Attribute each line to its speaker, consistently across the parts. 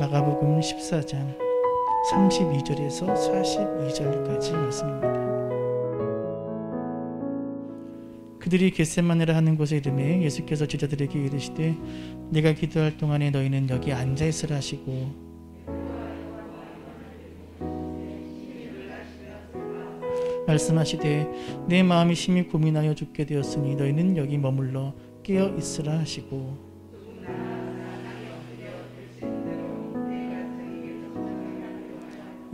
Speaker 1: 마가복음 14장 32절에서 42절까지 말씀입니다. 그들이 겟세마네라 하는 곳에 이르매 예수께서 제자들에게 이르시되 내가 기도할 동안에 너희는 여기 앉아 있으라 하시고 말씀하시되 내 마음이 심히 고민하여 죽게 되었으니 너희는 여기 머물러 깨어 있으라 하시고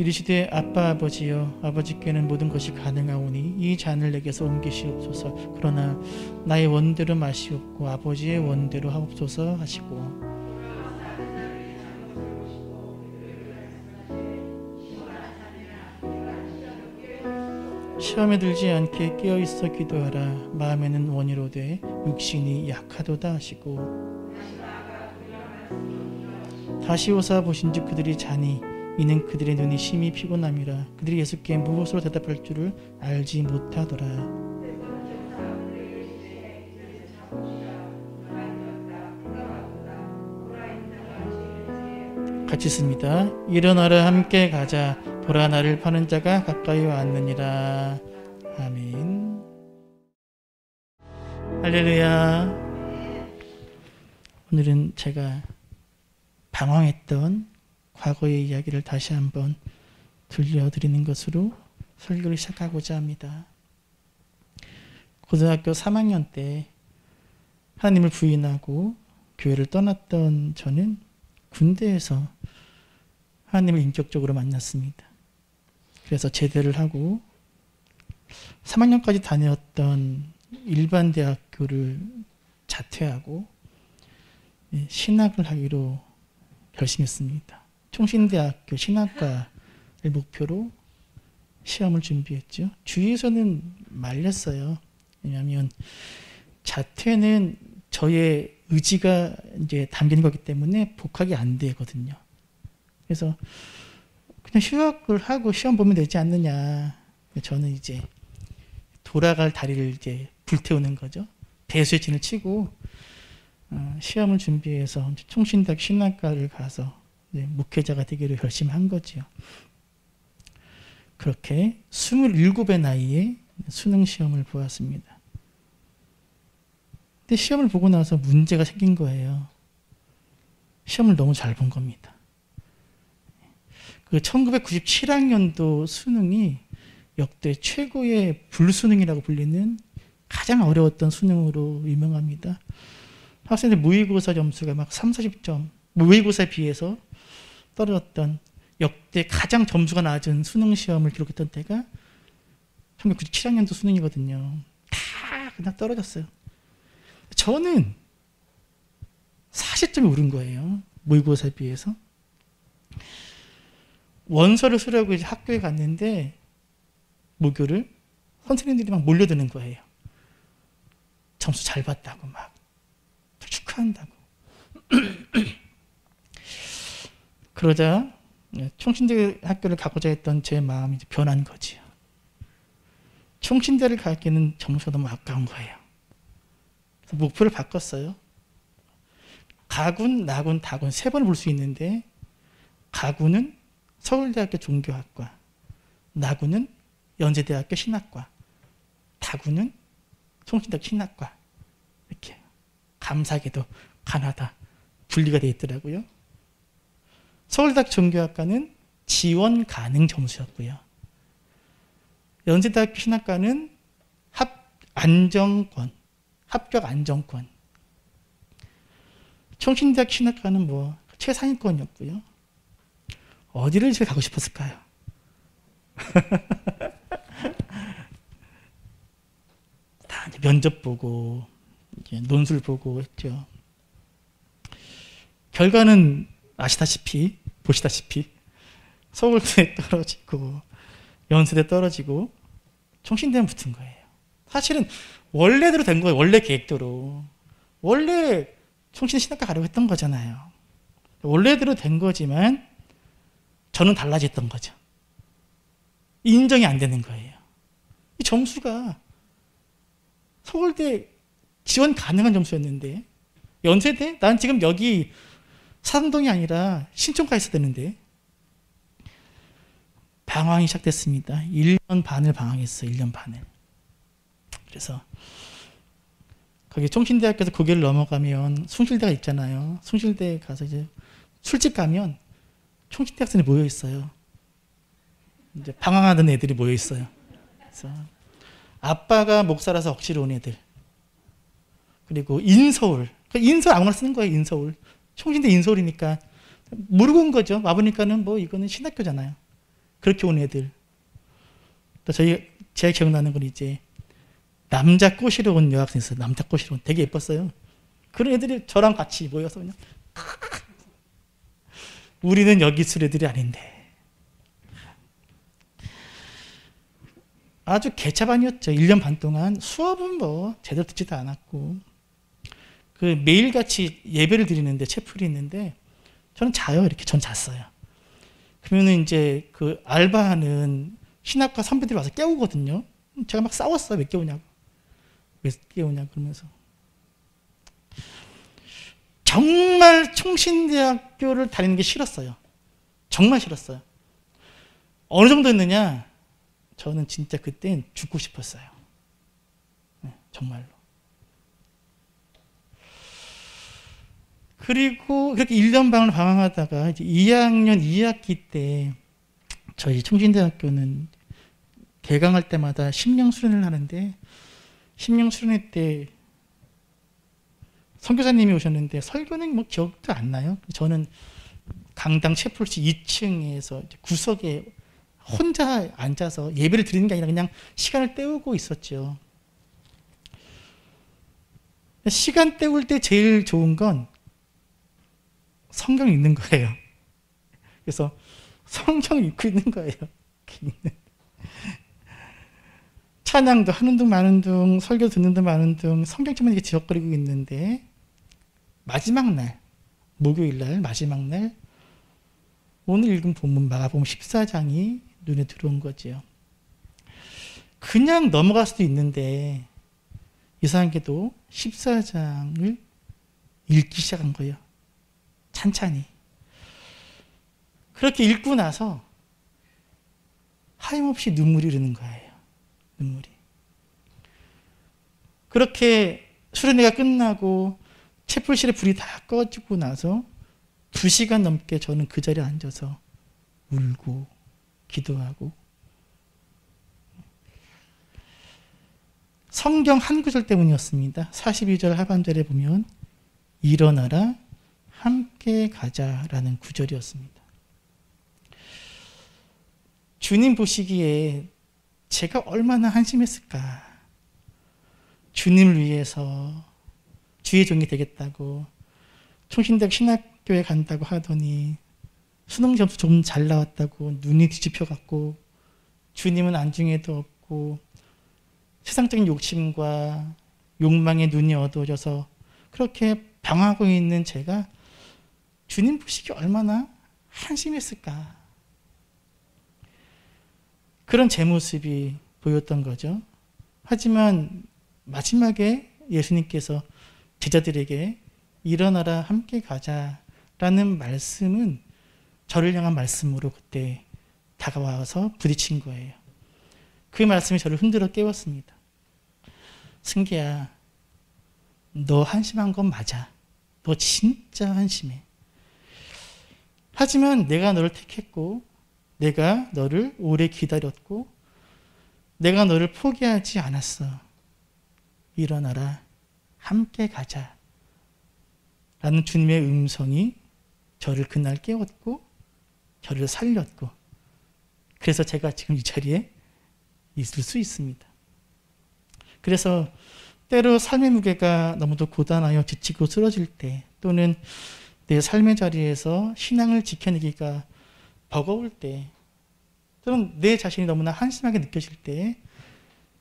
Speaker 1: 이르시되 아빠 아버지여 아버지께는 모든 것이 가능하오니 이 잔을 내게서 옮기시옵소서. 그러나 나의 원대로 마시옵고 아버지의 원대로 하옵소서 하시고 시험에 들지 않게 깨어있어 기도하라. 마음에는 원이로되 육신이 약하도다 하시고 다시 오사 보신즉 그들이 자니 이는 그들의 눈이 심히 피곤함이라. 그들이 예수께 무엇으로 대답할 줄을 알지 못하더라. 같이 있습니다. 일어나라 함께 가자. 보라 나를 파는 자가 가까이 왔느니라. 아멘. 할렐루야. 오늘은 제가 방황했던 과거의 이야기를 다시 한번 들려드리는 것으로 설교를 시작하고자 합니다. 고등학교 3학년 때 하나님을 부인하고 교회를 떠났던 저는 군대에서 하나님을 인격적으로 만났습니다. 그래서 제대를 하고 3학년까지 다녔던 일반 대학교를 자퇴하고 신학을 하기로 결심했습니다. 총신대학교 신학과를 목표로 시험을 준비했죠. 주위에서는 말렸어요. 왜냐하면 자퇴는 저의 의지가 이제 담긴 거기 때문에 복학이 안 되거든요. 그래서 그냥 휴학을 하고 시험 보면 되지 않느냐. 저는 이제 돌아갈 다리를 이제 불태우는 거죠. 배수의 진을 치고 시험을 준비해서 총신대학 신학과를 가서 목회자가 되기로 결심한 거죠. 그렇게 27의 나이에 수능 시험을 보았습니다. 근데 시험을 보고 나서 문제가 생긴 거예요. 시험을 너무 잘 본 겁니다. 그 1997학년도 수능이 역대 최고의 불수능이라고 불리는 가장 어려웠던 수능으로 유명합니다. 학생들 모의고사 점수가 막 30-40점, 모의고사에 비해서 떨어졌던 역대 가장 점수가 낮은 수능 시험을 기록했던 때가 1997학년도 수능이거든요. 다 그냥 떨어졌어요. 저는 40점이 오른 거예요. 모의고사에 비해서. 원서를 쓰려고 이제 학교에 갔는데 모교를 선생님들이 막 몰려드는 거예요. 점수 잘 봤다고 막 축하한다고. 그러자 총신대 학교를 가고자 했던 제 마음이 이제 변한 거지요. 총신대를 가기에는 점수가 너무 아까운 거예요. 그래서 목표를 바꿨어요. 가군, 나군, 다군 3번을 볼 수 있는데 가군은 서울대학교 종교학과, 나군은 연세대학교 신학과, 다군은 총신대학교 신학과. 이렇게 감사하게도 가나다 분리가 되어 있더라고요. 서울대학교 종교학과는 지원 가능 점수였고요. 연세대학교 신학과는 합격 안정권. 총신대학교 신학과는 뭐 최상위권이었고요. 어디를 제가 가고 싶었을까요? 다 이제 면접 보고 이제 논술 보고 했죠. 결과는 보시다시피 서울대 떨어지고 연세대 떨어지고 총신대만 붙은 거예요. 사실은 원래대로 된 거예요. 원래 계획대로. 원래 총신대 신학과 가려고 했던 거잖아요. 원래대로 된 거지만 저는 달라졌던 거죠. 인정이 안 되는 거예요. 이 점수가 서울대 지원 가능한 점수였는데 연세대? 난 지금 여기 사당동이 아니라 신촌가 있어야 되는데 방황이 시작됐습니다. 1년 반을 방황했어요. 1년 반을. 그래서 거기 총신대학교에서 고개를 넘어가면 숭실대가 있잖아요. 숭실대에 가서 이제 술집 가면 총신대 학생이 모여 있어요. 이제 방황하던 애들이 모여 있어요. 그래서 아빠가 목사라서 억지로 온 애들. 그리고 인서울. 인서울 아무나 쓰는 거예요. 인서울. 총신대 인서울이니까 모르고 온 거죠. 와보니까는 뭐 이거는 신학교잖아요. 그렇게 온 애들. 또 제가 기억나는 건 이제 남자 꼬시러 온 여학생이 있어요. 남자 꼬시러 온. 되게 예뻤어요. 그런 애들이 저랑 같이 모여서 그냥 우리는 여기 있을 애들이 아닌데. 아주 개차반이었죠. 1년 반 동안 수업은 뭐 제대로 듣지도 않았고 그 매일같이 예배를 드리는데 채플이 있는데 저는 자요. 이렇게 전 잤어요. 그러면은 이제 그 알바하는 신학과 선배들이 와서 깨우거든요. 제가 막 싸웠어요. 왜 깨우냐고. 왜 깨우냐고 그러면서. 정말 총신대학교를 다니는 게 싫었어요. 정말 싫었어요. 어느 정도였느냐. 저는 진짜 그땐 죽고 싶었어요. 네, 정말로. 그리고 그렇게 1년 반을 방황하다가 이제 2학년 2학기 때 저희 총신대학교는 개강할 때마다 심령 수련을 하는데 심령 수련회 때 선교사님이 오셨는데 설교는 뭐 기억도 안 나요. 저는 강당 채플씨 2층에서 구석에 혼자 앉아서 예배를 드리는 게 아니라 그냥 시간을 때우고 있었죠. 시간 때울 때 제일 좋은 건 성경 읽는 거예요. 그래서 성경 읽고 있는 거예요. 찬양도 하는 둥 마는 둥, 설교 듣는 둥 마는 둥, 성경책만 이렇게 지적거리고 있는데 마지막 날, 목요일 날 마지막 날 오늘 읽은 본문 마가복음 14장이 눈에 들어온 거죠. 그냥 넘어갈 수도 있는데 이상하게도 14장을 읽기 시작한 거예요. 찬찬히. 그렇게 읽고 나서 하염없이 눈물이 흐르는 거예요. 눈물이. 그렇게 수련회가 끝나고 채플실에 불이 다 꺼지고 나서 2시간 넘게 저는 그 자리에 앉아서 울고 기도하고 성경 한 구절 때문이었습니다. 42절 하반절에 보면 일어나라 함께 가자라는 구절이었습니다. 주님 보시기에 제가 얼마나 한심했을까. 주님을 위해서 주의 종이 되겠다고 총신대학 신학교에 간다고 하더니 수능 점수 좀 잘 나왔다고 눈이 뒤집혀갖고 주님은 안중에도 없고 세상적인 욕심과 욕망에 눈이 어두워져서 그렇게 방황하고 있는 제가 주님 보시기 얼마나 한심했을까. 그런 제 모습이 보였던 거죠. 하지만 마지막에 예수님께서 제자들에게 일어나라 함께 가자라는 말씀은 저를 향한 말씀으로 그때 다가와서 부딪힌 거예요. 그 말씀이 저를 흔들어 깨웠습니다. 승기야, 너 한심한 건 맞아. 너 진짜 한심해. 하지만 내가 너를 택했고 내가 너를 오래 기다렸고 내가 너를 포기하지 않았어. 일어나라. 함께 가자. 라는 주님의 음성이 저를 그날 깨웠고 저를 살렸고 그래서 제가 지금 이 자리에 있을 수 있습니다. 그래서 때로 삶의 무게가 너무도 고단하여 지치고 쓰러질 때 또는 내 삶의 자리에서 신앙을 지켜내기가 버거울 때 또는 내 자신이 너무나 한심하게 느껴질 때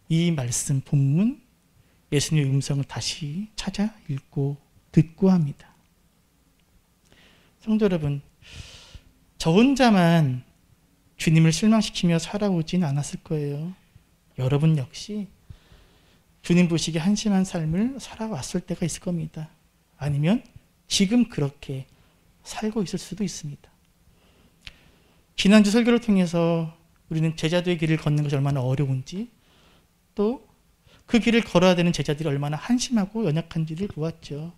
Speaker 1: 이 말씀 본문 예수님의 음성을 다시 찾아 읽고 듣고 합니다. 성도 여러분, 저 혼자만 주님을 실망시키며 살아오진 않았을 거예요. 여러분 역시 주님 보시기에 한심한 삶을 살아왔을 때가 있을 겁니다. 아니면 지금 그렇게 살고 있을 수도 있습니다. 지난주 설교를 통해서 우리는 제자도의 길을 걷는 것이 얼마나 어려운지, 또 그 길을 걸어야 되는 제자들이 얼마나 한심하고 연약한지를 보았죠.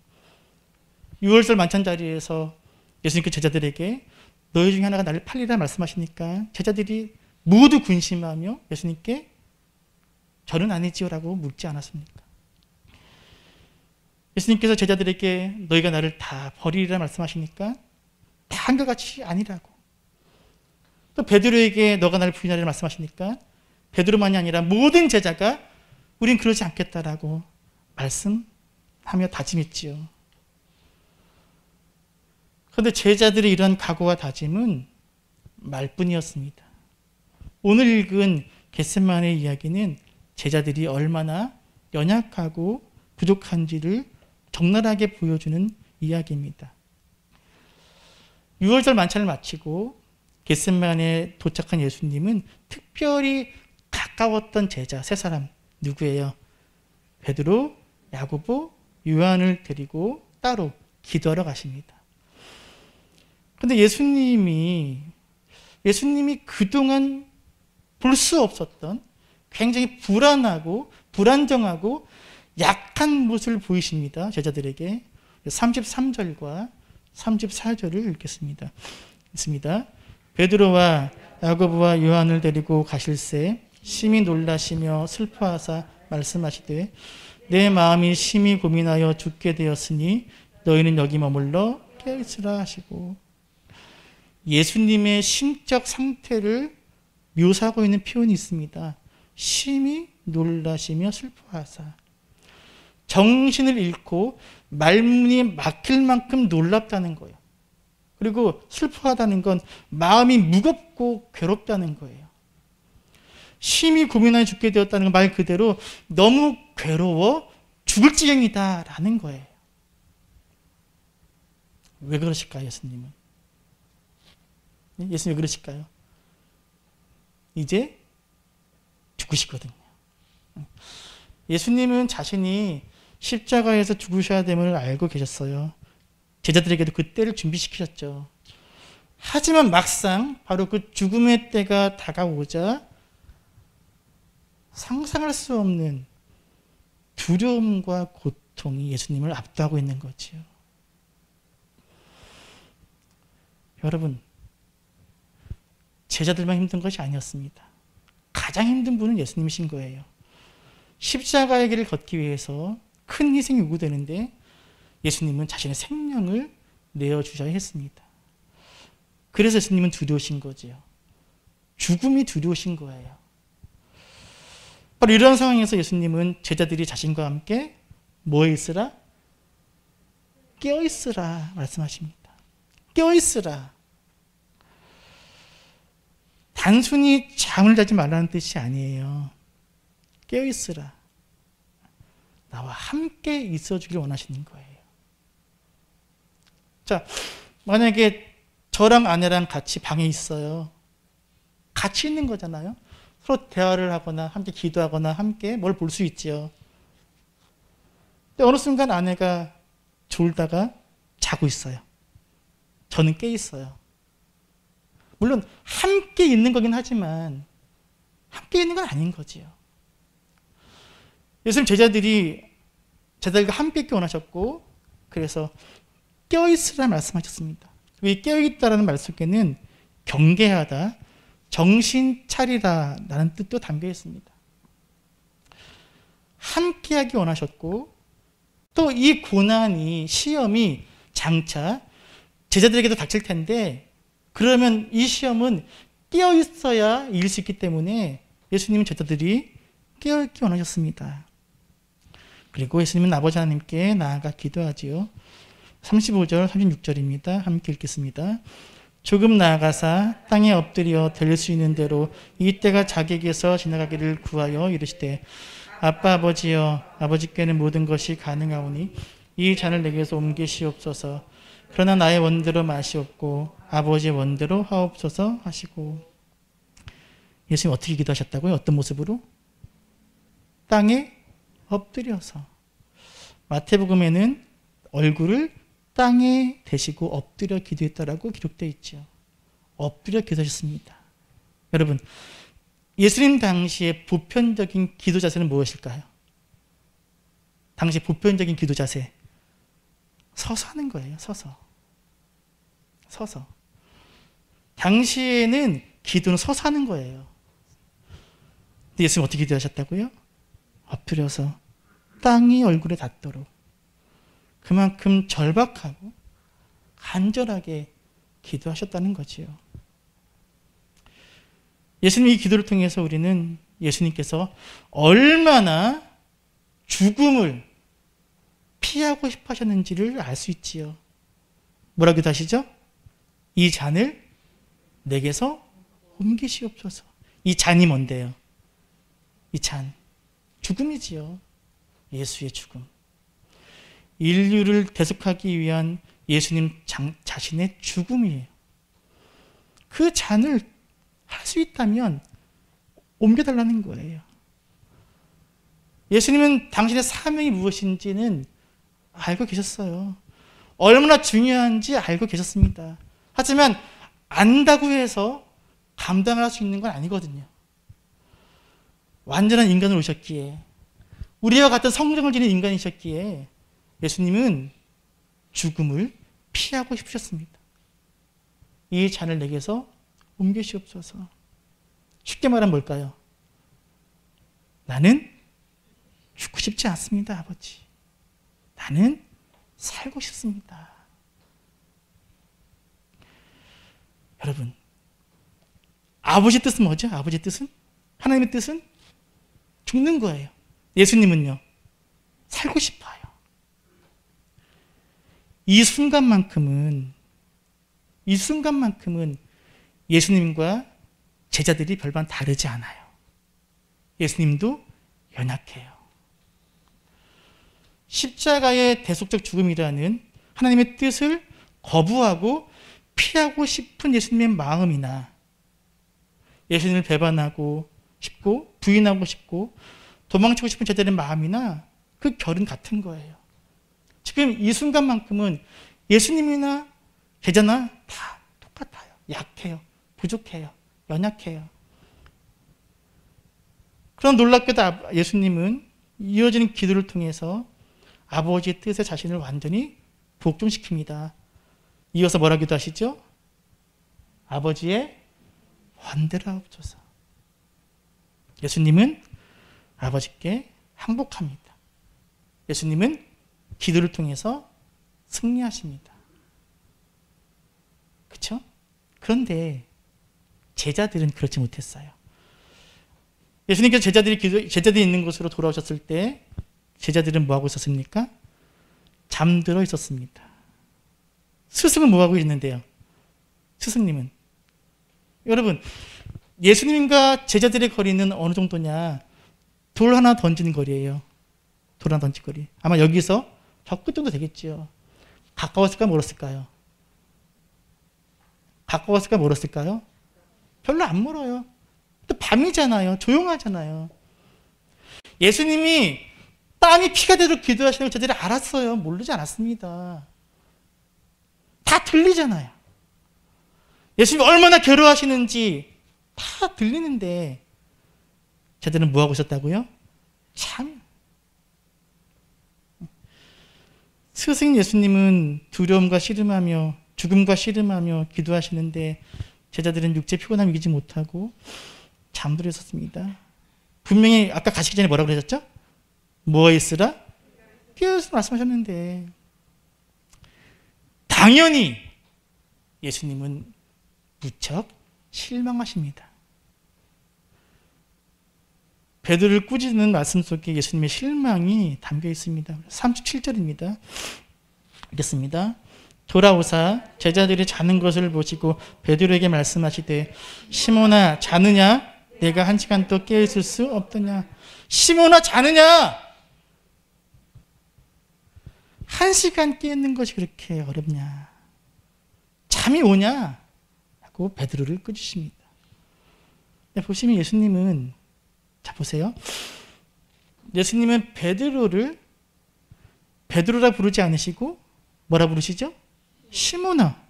Speaker 1: 6월절 만찬 자리에서 예수님께서 제자들에게 너희 중에 하나가 나를 팔리라 말씀하시니까 제자들이 모두 군심하며 예수님께 저는 아니지요 라고 묻지 않았습니까? 예수님께서 제자들에게 너희가 나를 다 버리리라 말씀하시니까 다 한결같이 아니라고. 또 베드로에게 너가 나를 부인하리라 말씀하시니까 베드로만이 아니라 모든 제자가 우린 그러지 않겠다라고 말씀하며 다짐했지요. 그런데 제자들의 이런 각오와 다짐은 말뿐이었습니다. 오늘 읽은 겟세마네 이야기는 제자들이 얼마나 연약하고 부족한지를 적나라하게 보여주는 이야기입니다. 6월절 만찬을 마치고 겟세마네에 도착한 예수님은 특별히 가까웠던 제자 세 사람 누구예요? 베드로, 야고보, 요한을 데리고 따로 기도하러 가십니다. 그런데 예수님이 그동안 볼 수 없었던 굉장히 불안하고 불안정하고 약한 모습을 보이십니다. 제자들에게 33절과 34절을 읽겠습니다. 있습니다. 베드로와 야고보와 요한을 데리고 가실새 심히 놀라시며 슬퍼하사 말씀하시되 내 마음이 심히 고민하여 죽게 되었으니 너희는 여기 머물러 깨어있으라 하시고, 예수님의 심적 상태를 묘사하고 있는 표현이 있습니다. 심히 놀라시며 슬퍼하사. 정신을 잃고 말문이 막힐 만큼 놀랍다는 거예요. 그리고 슬퍼하다는 건 마음이 무겁고 괴롭다는 거예요. 심히 고민하여 죽게 되었다는 건 말 그대로 너무 괴로워 죽을 지경이다 라는 거예요. 왜 그러실까요, 예수님은? 예수님 왜 그러실까요? 이제 죽으시거든요. 예수님은 자신이 십자가에서 죽으셔야 됨을 알고 계셨어요. 제자들에게도 그 때를 준비시키셨죠. 하지만 막상 바로 그 죽음의 때가 다가오자 상상할 수 없는 두려움과 고통이 예수님을 압도하고 있는 거지요. 여러분, 제자들만 힘든 것이 아니었습니다. 가장 힘든 분은 예수님이신 거예요. 십자가의 길을 걷기 위해서 큰 희생이 요구되는데 예수님은 자신의 생명을 내어주셔야 했습니다. 그래서 예수님은 두려우신 거지요. 죽음이 두려우신 거예요. 바로 이런 상황에서 예수님은 제자들이 자신과 함께 뭐에 있으라? 깨어있으라 말씀하십니다. 깨어있으라. 단순히 잠을 자지 말라는 뜻이 아니에요. 깨어있으라. 나와 함께 있어주길 원하시는 거예요. 자, 만약에 저랑 아내랑 같이 방에 있어요. 같이 있는 거잖아요. 서로 대화를 하거나 함께 기도하거나 함께 뭘 볼 수 있지요. 근데 어느 순간 아내가 졸다가 자고 있어요. 저는 깨 있어요. 물론 함께 있는 거긴 하지만 함께 있는 건 아닌 거지요. 예수님 제자들과 함께 있기 원하셨고 그래서 깨어있으라 말씀하셨습니다. 이 깨어있다라는 말 속에는 경계하다, 정신 차리다 라는 뜻도 담겨 있습니다. 함께하기 원하셨고 또 이 고난이 시험이 장차 제자들에게도 닥칠 텐데 그러면 이 시험은 깨어있어야 이길 수 있기 때문에 예수님은 제자들이 깨어있기 원하셨습니다. 그리고 예수님은 아버지 하나님께 나아가 기도하지요. 35절, 36절입니다. 함께 읽겠습니다. 조금 나아가사 땅에 엎드려 들릴 수 있는 대로 이 때가 자기에게서 지나가기를 구하여 이르시되 아빠 아버지여 아버지께는 모든 것이 가능하오니 이 잔을 내게서 옮기시옵소서. 그러나 나의 원대로 마시옵고 아버지의 원대로 하옵소서 하시고. 예수님 어떻게 기도하셨다고요? 어떤 모습으로? 땅에 엎드려서. 마태복음에는 얼굴을 땅에 대시고 엎드려 기도했다라고 기록되어 있죠. 엎드려 기도하셨습니다. 여러분, 예수님 당시의 보편적인 기도 자세는 무엇일까요? 당시 보편적인 기도 자세. 서서 하는 거예요. 서서. 당시에는 기도는 서서 하는 거예요. 근데 예수님 어떻게 기도하셨다고요? 엎드려서 땅이 얼굴에 닿도록. 그만큼 절박하고 간절하게 기도하셨다는 거지요. 예수님 이 기도를 통해서 우리는 예수님께서 얼마나 죽음을 피하고 싶어 하셨는지를 알 수 있지요. 뭐라 기도하시죠? 이 잔을 내게서 옮기시옵소서. 이 잔이 뭔데요? 이 잔. 죽음이지요. 예수의 죽음. 인류를 대속하기 위한 예수님 자신의 죽음이에요. 그 잔을 할 수 있다면 옮겨달라는 거예요. 예수님은 당신의 사명이 무엇인지는 알고 계셨어요. 얼마나 중요한지 알고 계셨습니다. 하지만 안다고 해서 감당할 수 있는 건 아니거든요. 완전한 인간으로 오셨기에, 우리와 같은 성정을 지닌 인간이셨기에 예수님은 죽음을 피하고 싶으셨습니다. 이 잔을 내게서 옮기시옵소서. 쉽게 말하면 뭘까요? 나는 죽고 싶지 않습니다, 아버지. 나는 살고 싶습니다. 여러분, 아버지 뜻은 뭐죠? 아버지 뜻은? 하나님의 뜻은? 죽는 거예요. 예수님은요, 살고 싶어요. 이 순간만큼은 예수님과 제자들이 별반 다르지 않아요. 예수님도 연약해요. 십자가의 대속적 죽음이라는 하나님의 뜻을 거부하고 피하고 싶은 예수님의 마음이나 예수님을 배반하고 싶고 부인하고 싶고 도망치고 싶은 제자들의 마음이나 그 결은 같은 거예요. 지금 이 순간만큼은 예수님이나 제자나 다 똑같아요. 약해요. 부족해요. 연약해요. 그런 놀랍게도 예수님은 이어지는 기도를 통해서 아버지의 뜻에 자신을 완전히 복종시킵니다. 이어서 뭐라 기도하시죠? 아버지의 원대로 하옵소서. 예수님은 아버지께 항복합니다. 예수님은 기도를 통해서 승리하십니다. 그렇죠? 그런데 제자들은 그렇지 못했어요. 예수님께서 제자들이 있는 곳으로 돌아오셨을 때 제자들은 뭐하고 있었습니까? 잠들어 있었습니다. 스승은 뭐하고 있는데요? 스승님은, 여러분, 예수님과 제자들의 거리는 어느 정도냐? 돌 하나 던지는 거리예요. 돌 하나 던진 거리. 아마 여기서 저 끝 정도 되겠죠. 가까웠을까 멀었을까요? 가까웠을까 멀었을까요? 별로 안 멀어요. 또 밤이잖아요. 조용하잖아요. 예수님이 땀이 피가 되도록 기도하시는 걸 저들이 알았어요. 모르지 않았습니다. 다 들리잖아요. 예수님이 얼마나 괴로워하시는지 다 들리는데 저들은 뭐하고 있었다고요? 참. 스승 예수님은 두려움과 씨름하며 죽음과 씨름하며 기도하시는데 제자들은 육체 피곤함을 이기지 못하고 잠들어 있었습니다. 분명히 아까 가시기 전에 뭐라고 그러셨죠? 뭐에 있으라? 깨어있으라 말씀하셨는데 당연히 예수님은 무척 실망하십니다. 베드로를 꾸짖는 말씀 속에 예수님의 실망이 담겨 있습니다. 37절입니다. 읽겠습니다. 돌아오사 제자들이 자는 것을 보시고 베드로에게 말씀하시되 시몬아 자느냐? 내가 1시간 또 깨어있을 수 없더냐? 시몬아 자느냐? 1시간 깨있는 것이 그렇게 어렵냐? 잠이 오냐? 하고 베드로를 꾸짖습니다. 보시면 예수님은, 자 보세요. 예수님은 베드로를 베드로라 부르지 않으시고 뭐라 부르시죠? 시몬아.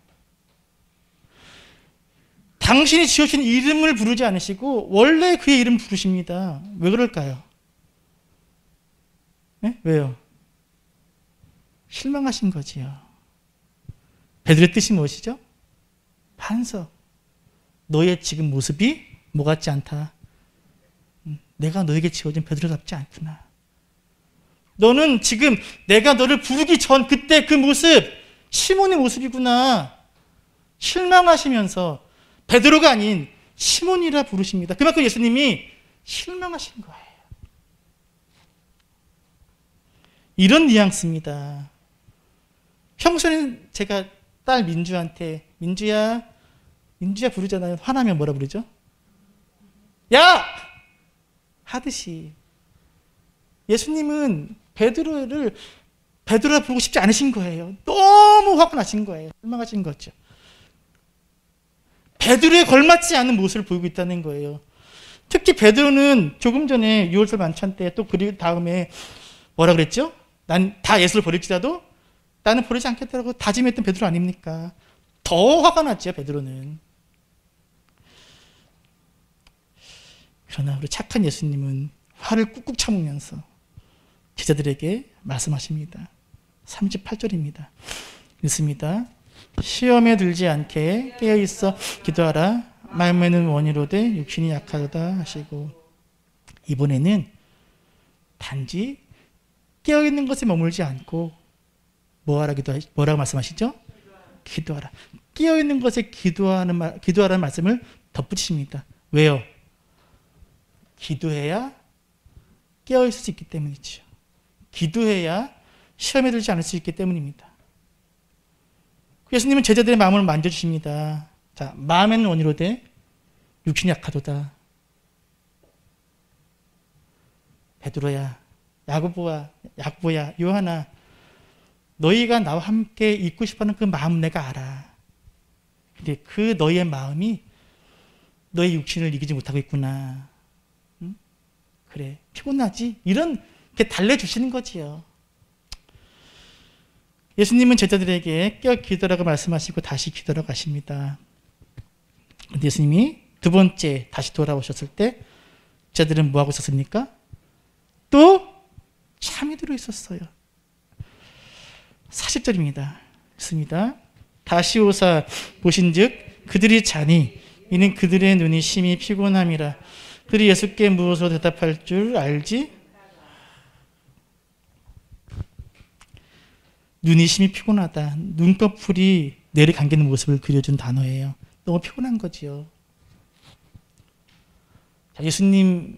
Speaker 1: 당신이 지어주신 이름을 부르지 않으시고 원래 그의 이름 부르십니다. 왜 그럴까요? 네? 왜요? 실망하신 거지요. 베드로의 뜻이 무엇이죠? 반석. 너의 지금 모습이 뭐 같지 않다. 내가 너에게 지어준 베드로답지 않구나. 너는 지금 내가 너를 부르기 전 그때 그 모습, 시몬의 모습이구나. 실망하시면서 베드로가 아닌 시몬이라 부르십니다. 그만큼 예수님이 실망하신 거예요. 이런 뉘앙스입니다. 평소에는 제가 딸 민주한테 민주야 부르잖아요. 화나면 뭐라 부르죠? 야! 하듯이 예수님은 베드로라 부르고 싶지 않으신 거예요. 너무 화가 나신 거예요. 실망하신 거죠. 베드로에 걸맞지 않은 모습을 보이고 있다는 거예요. 특히 베드로는 조금 전에 6월절 만찬 때 또 그리고 다음에 뭐라 그랬죠? 난 다 예수를 버릴지라도 나는 버리지 않겠다고 다짐했던 베드로 아닙니까? 더 화가 났죠, 베드로는. 그러나 우리 착한 예수님은 화를 꾹꾹 참으면서 제자들에게 말씀하십니다. 38절입니다. 읽습니다. 시험에 들지 않게 깨어있어 기도하라. 마음에는 원이로되 육신이 약하다 하시고, 이번에는 단지 깨어있는 것에 머물지 않고 뭐라고 말씀하시죠? 기도하라. 깨어있는 것에 기도하라는 말씀을 덧붙이십니다. 왜요? 기도해야 깨어있을 수 있기 때문이죠. 기도해야 시험에 들지 않을 수 있기 때문입니다. 예수님은 제자들의 마음을 만져주십니다. 자, 마음에는 원이로되 육신이 약하도다. 베드로야, 야고보야, 요한아, 너희가 나와 함께 있고 싶어하는 그 마음 내가 알아. 근데 그 너희의 마음이 너의 육신을 이기지 못하고 있구나. 응? 그래, 피곤하지? 이렇게 달래주시는 거지요. 예수님은 제자들에게 깨어 기도라고 말씀하시고 다시 기도하러 가십니다. 근데 예수님이 두 번째 다시 돌아오셨을 때 제자들은 뭐하고 있었습니까? 또 잠이 들어 있었어요. 40절입니다. 있습니다. 다시 오사 보신즉 그들이 자니 이는 그들의 눈이 심히 피곤함이라. 그들이 예수께 무엇으로 대답할 줄 알지? 눈이 심히 피곤하다. 눈꺼풀이 내려감기는 모습을 그려준 단어예요. 너무 피곤한 거지요. 자, 예수님이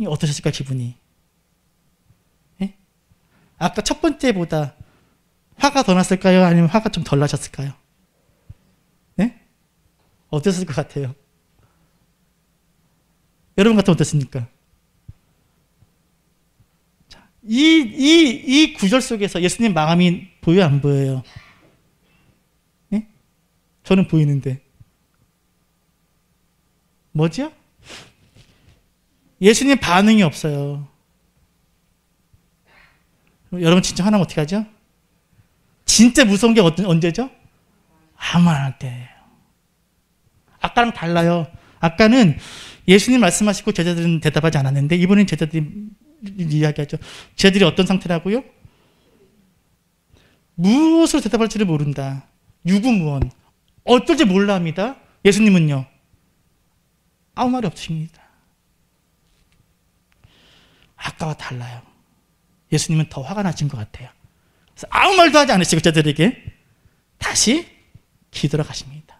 Speaker 1: 어떠셨을까, 기분이? 예? 아까 첫 번째보다 화가 더 났을까요? 아니면 화가 좀 덜 나셨을까요? 네? 어땠을 것 같아요? 여러분 같으면 어떻습니까? 자, 이 구절 속에서 예수님 마음이 보여요, 안 보여요? 네? 저는 보이는데. 뭐죠? 예수님 반응이 없어요. 여러분 진짜 화나면 어떻게 하죠? 진짜 무서운 게 언제죠? 아무 말 안 할 때예요. 아까랑 달라요. 아까는 예수님 말씀하시고 제자들은 대답하지 않았는데 이번엔 제자들이 이야기하죠. 제자들이 어떤 상태라고요? 무엇으로 대답할지를 모른다. 유구무원. 어떨지 몰라 합니다. 예수님은요? 아무 말이 없으십니다. 아까와 달라요. 예수님은 더 화가 나신 것 같아요. 그래서 아무 말도 하지 않으시고 제자들에게 다시 기도로 가십니다.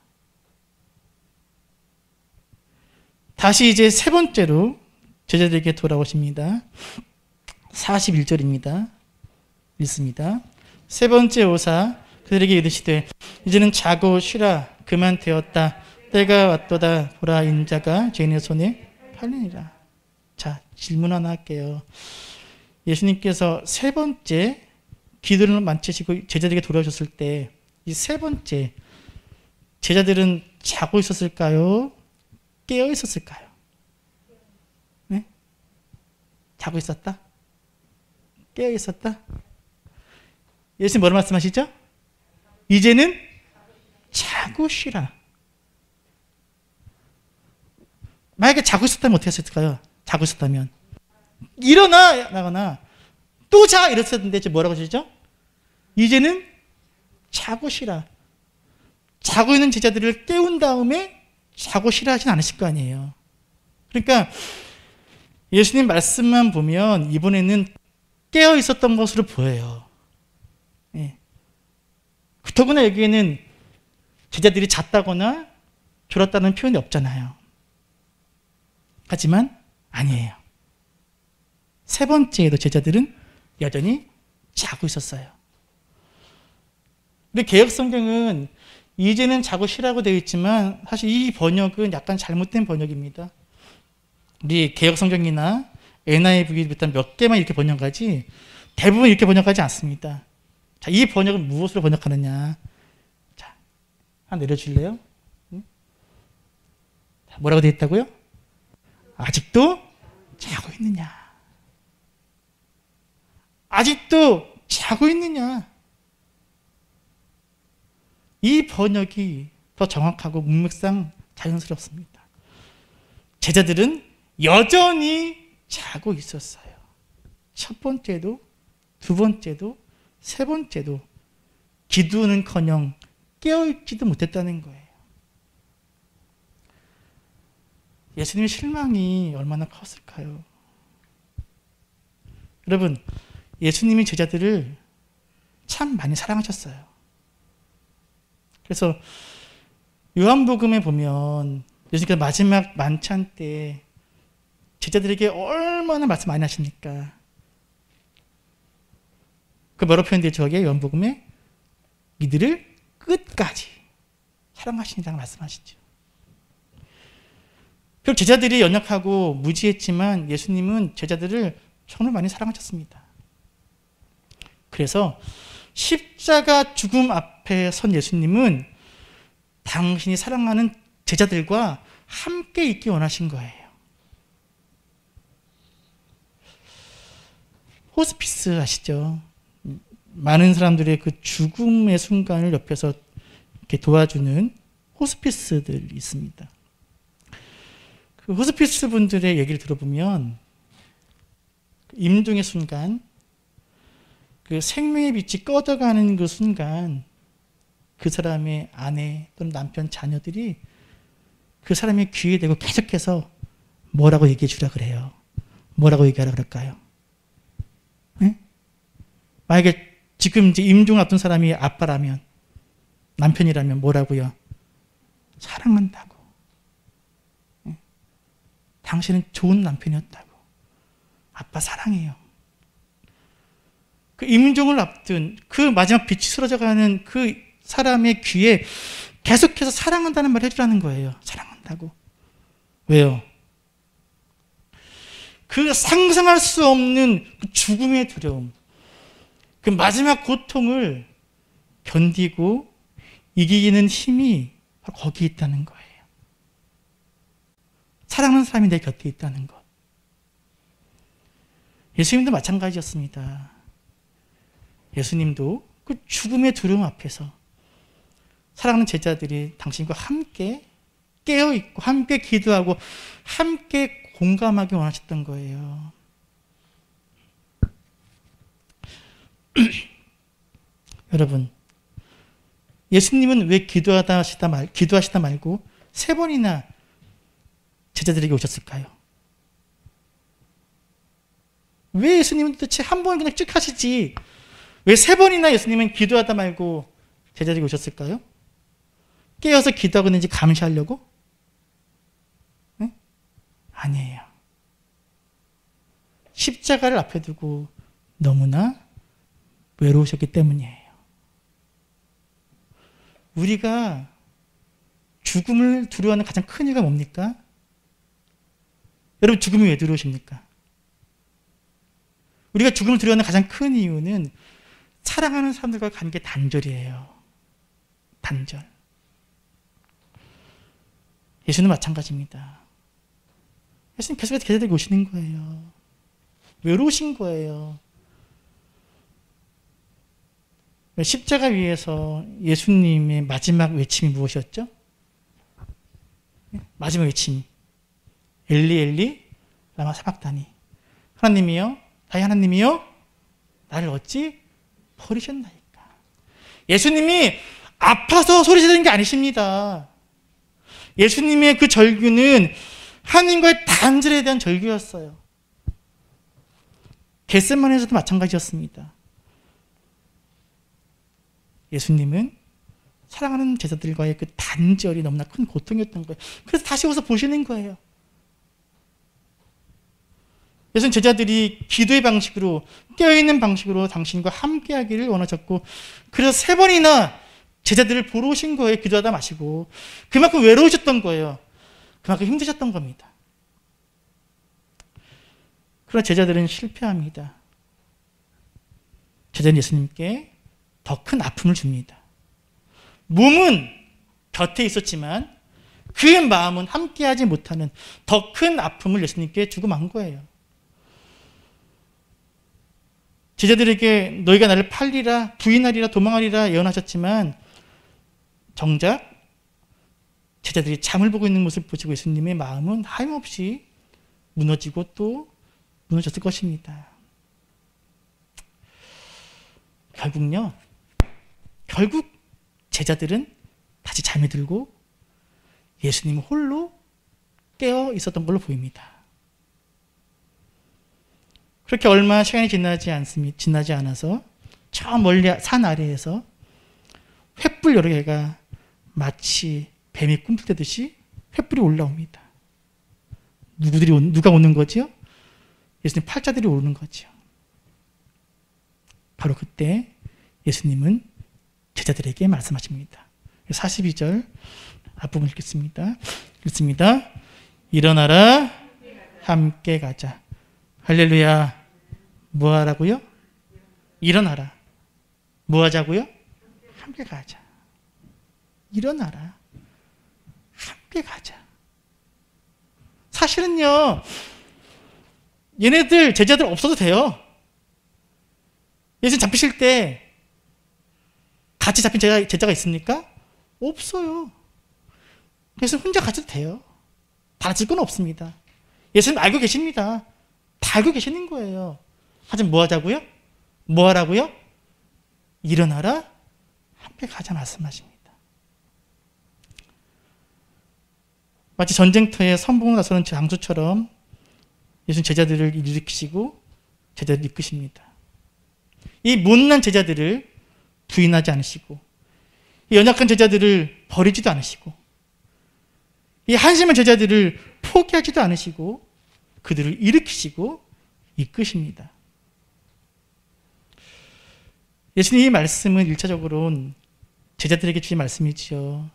Speaker 1: 다시 이제 세 번째로 제자들에게 돌아오십니다. 41절입니다. 읽습니다. 세 번째 오사 그들에게 이르시되 이제는 자고 쉬라. 그만 되었다. 때가 왔도다. 보라 인자가 죄인의 손에 팔리니라. 자, 질문 하나 할게요. 예수님께서 세 번째 기도를 마치시고 제자들에게 돌아오셨을 때 이 세 번째 제자들은 자고 있었을까요? 깨어 있었을까요? 네? 자고 있었다? 깨어 있었다? 예수님 뭐라 말씀하시죠? 이제는 자고 쉬라. 만약에 자고 있었다면 어떻게 했을까요? 자고 있었다면 일어나 나거나 또 자 이랬었는데 이제 뭐라고 하시죠? 이제는 자고 쉬라. 자고 있는 제자들을 깨운 다음에 자고 쉬라 하진 않으실 거 아니에요. 그러니까 예수님 말씀만 보면 이번에는 깨어 있었던 것으로 보여요. 예. 더구나 여기에는 제자들이 잤다거나 졸았다는 표현이 없잖아요. 하지만 아니에요. 세 번째에도 제자들은 여전히 자고 있었어요. 근데 개역성경은 이제는 자고 쉬라고 되어 있지만 사실 이 번역은 약간 잘못된 번역입니다. 우리 개역성경이나 NIV를 비롯한 몇 개만 이렇게 번역하지 대부분 이렇게 번역하지 않습니다. 자, 이 번역은 무엇으로 번역하느냐? 자, 하나 내려줄래요? 응? 자, 뭐라고 되어 있다고요? 아직도 자고 있느냐? 아직도 자고 있느냐? 이 번역이 더 정확하고 문맥상 자연스럽습니다. 제자들은 여전히 자고 있었어요. 첫 번째도, 두 번째도, 세 번째도 기도는커녕 깨어있지도 못했다는 거예요. 예수님의 실망이 얼마나 컸을까요? 여러분, 예수님이 제자들을 참 많이 사랑하셨어요. 그래서 요한복음에 보면 예수님께서 마지막 만찬 때 제자들에게 얼마나 말씀 많이 하십니까? 그 뭐라고 표현되죠? 저게 요한복음에 이들을 끝까지 사랑하신다고 말씀하시죠. 결국 제자들이 연약하고 무지했지만 예수님은 제자들을 정말 많이 사랑하셨습니다. 그래서 십자가 죽음 앞에 선 예수님은 당신이 사랑하는 제자들과 함께 있기 원하신 거예요. 호스피스 아시죠? 많은 사람들의 그 죽음의 순간을 옆에서 이렇게 도와주는 호스피스들이 있습니다. 그 호스피스 분들의 얘기를 들어보면 임종의 순간, 그 생명의 빛이 꺼져가는 그 순간 그 사람의 아내 또는 남편, 자녀들이 그 사람의 귀에 대고 계속해서 뭐라고 얘기해 주라 그래요. 뭐라고 얘기하라 그럴까요? 네? 만약에 지금 이제 임종을 앞둔 사람이 아빠라면, 남편이라면 뭐라고요? 사랑한다고. 네? 당신은 좋은 남편이었다고. 아빠 사랑해요. 그 임종을 앞둔 그 마지막 빛이 쓰러져가는 그 사람의 귀에 계속해서 사랑한다는 말을 해주라는 거예요. 사랑한다고. 왜요? 그 상상할 수 없는 그 죽음의 두려움, 그 마지막 고통을 견디고 이기는 힘이 바로 거기에 있다는 거예요. 사랑하는 사람이 내 곁에 있다는 것. 예수님도 마찬가지였습니다. 예수님도 그 죽음의 두려움 앞에서 사랑하는 제자들이 당신과 함께 깨어있고 함께 기도하고 함께 공감하기 원하셨던 거예요. 여러분, 예수님은 왜 기도하시다 말고 세 번이나 제자들에게 오셨을까요? 왜 예수님은 도대체 한 번 그냥 쭉 하시지 왜 세 번이나 예수님은 기도하다 말고 제자들에게 오셨을까요? 깨어서 기도하고 있는지 감시하려고? 네? 아니에요. 십자가를 앞에 두고 너무나 외로우셨기 때문이에요. 우리가 죽음을 두려워하는 가장 큰 이유가 뭡니까? 여러분, 죽음이 왜 두려우십니까? 우리가 죽음을 두려워하는 가장 큰 이유는 사랑하는 사람들과 관계 단절이에요. 단절. 예수는 마찬가지입니다. 예수님 계속해서 제자들에게 오시는 거예요. 외로우신 거예요. 십자가 위에서 예수님의 마지막 외침이 무엇이었죠? 마지막 외침. 엘리 엘리 라마 사박다니. 하나님이여, 나의 하나님이여, 나를 어찌 버리셨나이까. 예수님이 아파서 소리 지르는 게 아니십니다. 예수님의 그 절규는 하나님과의 단절에 대한 절규였어요. 겟세마네에서도 마찬가지였습니다. 예수님은 사랑하는 제자들과의 그 단절이 너무나 큰 고통이었던 거예요. 그래서 다시 오서 보시는 거예요. 예수님 제자들이 기도의 방식으로, 깨어있는 방식으로 당신과 함께하기를 원하셨고, 그래서 3번이나 제자들을 보러 오신 거예요. 기도하다 마시고. 그만큼 외로우셨던 거예요. 그만큼 힘드셨던 겁니다. 그러나 제자들은 실패합니다. 제자는 예수님께 더 큰 아픔을 줍니다. 몸은 곁에 있었지만 그 마음은 함께하지 못하는 더 큰 아픔을 예수님께 주고 만 거예요. 제자들에게 너희가 나를 팔리라, 부인하리라, 도망하리라 예언하셨지만 정작 제자들이 잠을 보고 있는 모습을 보시고 예수님의 마음은 하염없이 무너지고 또 무너졌을 것입니다. 결국 제자들은 다시 잠이 들고 예수님 홀로 깨어 있었던 걸로 보입니다. 그렇게 얼마 시간이 지나지 않아서 저 멀리 산 아래에서 횃불 여러 개가 마치 뱀이 꿈틀대듯이 횃불이 올라옵니다. 누가 오는 거죠? 예수님 팔자들이 오르는 거죠. 바로 그때 예수님은 제자들에게 말씀하십니다. 42절 앞부분 읽겠습니다. 일어나라, 함께 가자. 할렐루야. 뭐 하라고요? 일어나라. 뭐 하자고요? 함께 가자. 일어나라. 함께 가자. 사실은요, 얘네들, 제자들 없어도 돼요. 예수님 잡히실 때 같이 잡힌 제자가 있습니까? 없어요. 예수님 혼자 가셔도 돼요. 달라질 건 없습니다. 예수님 알고 계십니다. 다 알고 계시는 거예요. 하지만 뭐 하자고요? 뭐 하라고요? 일어나라, 함께 가자 말씀하십니다. 마치 전쟁터에 선봉을 나서는 장수처럼 예수님 제자들을 일으키시고 제자들을 이끄십니다. 이 못난 제자들을 부인하지 않으시고, 이 연약한 제자들을 버리지도 않으시고, 이 한심한 제자들을 포기하지도 않으시고 그들을 일으키시고 이끄십니다. 예수님의 말씀은 1차적으로는 제자들에게 주신 말씀이지요.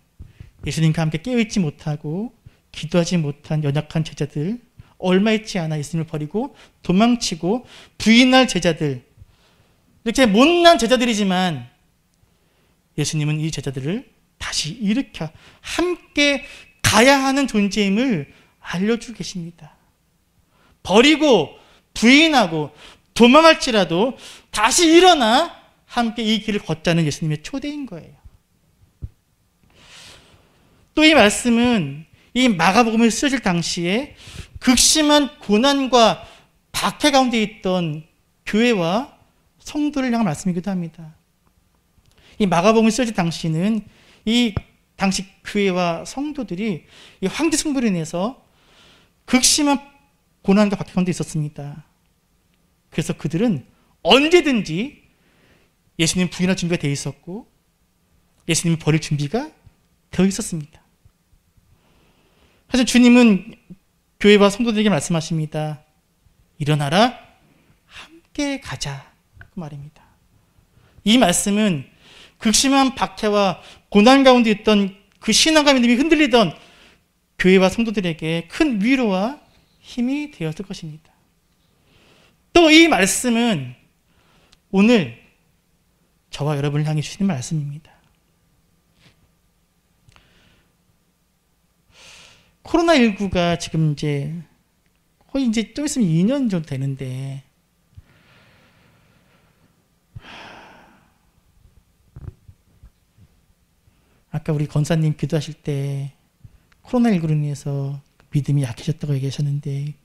Speaker 1: 예수님과 함께 깨어있지 못하고 기도하지 못한 연약한 제자들, 얼마 있지 않아 예수님을 버리고 도망치고 부인할 제자들, 이렇게 못난 제자들이지만 예수님은 이 제자들을 다시 일으켜 함께 가야 하는 존재임을 알려주고 계십니다. 버리고 부인하고 도망할지라도 다시 일어나 함께 이 길을 걷자는 예수님의 초대인 거예요. 또 이 말씀은 이 마가복음에 쓰여질 당시에 극심한 고난과 박해 가운데 있던 교회와 성도를 향한 말씀이기도 합니다. 이 마가복음에 쓰여질 당시는 이 당시 교회와 성도들이 이 황제 승부로 인해서 극심한 고난과 박해 가운데 있었습니다. 그래서 그들은 언제든지 예수님 부인할 준비가 되어 있었고 예수님을 버릴 준비가 되어 있었습니다. 사실 주님은 교회와 성도들에게 말씀하십니다. 일어나라, 함께 가자 그 말입니다. 이 말씀은 극심한 박해와 고난 가운데 있던 그 신앙과 믿음이 흔들리던 교회와 성도들에게 큰 위로와 힘이 되었을 것입니다. 또 이 말씀은 오늘 저와 여러분을 향해 주시는 말씀입니다. 코로나19가 지금 거의 좀 있으면 2년 정도 되는데 아까 우리 권사님 기도하실 때 코로나19로 인해서 믿음이 약해졌다고 얘기하셨는데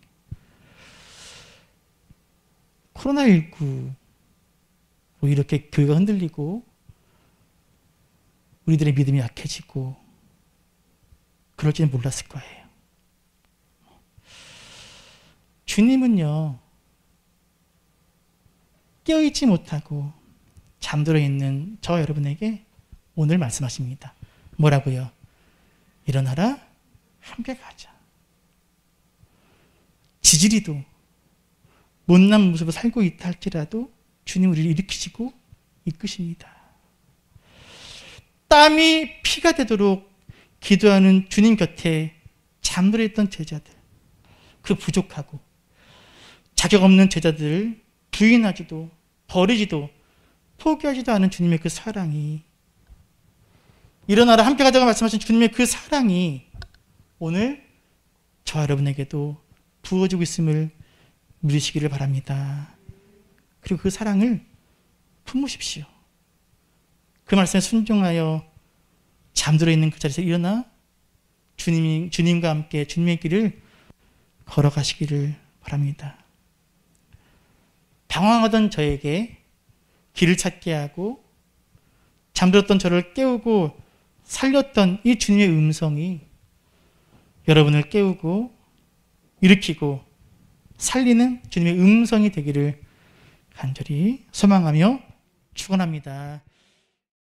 Speaker 1: 코로나19 뭐 이렇게 교회가 흔들리고 우리들의 믿음이 약해지고 그럴지는 몰랐을 거예요. 주님은요, 깨어있지 못하고 잠들어 있는 저 여러분에게 오늘 말씀하십니다. 뭐라고요? 일어나라, 함께 가자. 지지리도 못난 모습을 살고 있다 할지라도 주님 우리를 일으키시고 이끄십니다. 땀이 피가 되도록 기도하는 주님 곁에 잠들어 있던 제자들, 그 부족하고 자격 없는 제자들을 부인하지도 버리지도 포기하지도 않은 주님의 그 사랑이, 일어나라 함께 가자고 말씀하신 주님의 그 사랑이 오늘 저 여러분에게도 부어지고 있음을 믿으시기를 바랍니다. 그리고 그 사랑을 품으십시오. 그 말씀에 순종하여 잠들어 있는 그 자리에서 일어나 주님과 함께 주님의 길을 걸어가시기를 바랍니다. 방황하던 저에게 길을 찾게 하고 잠들었던 저를 깨우고 살렸던 이 주님의 음성이 여러분을 깨우고 일으키고 살리는 주님의 음성이 되기를 간절히 소망하며 축원합니다.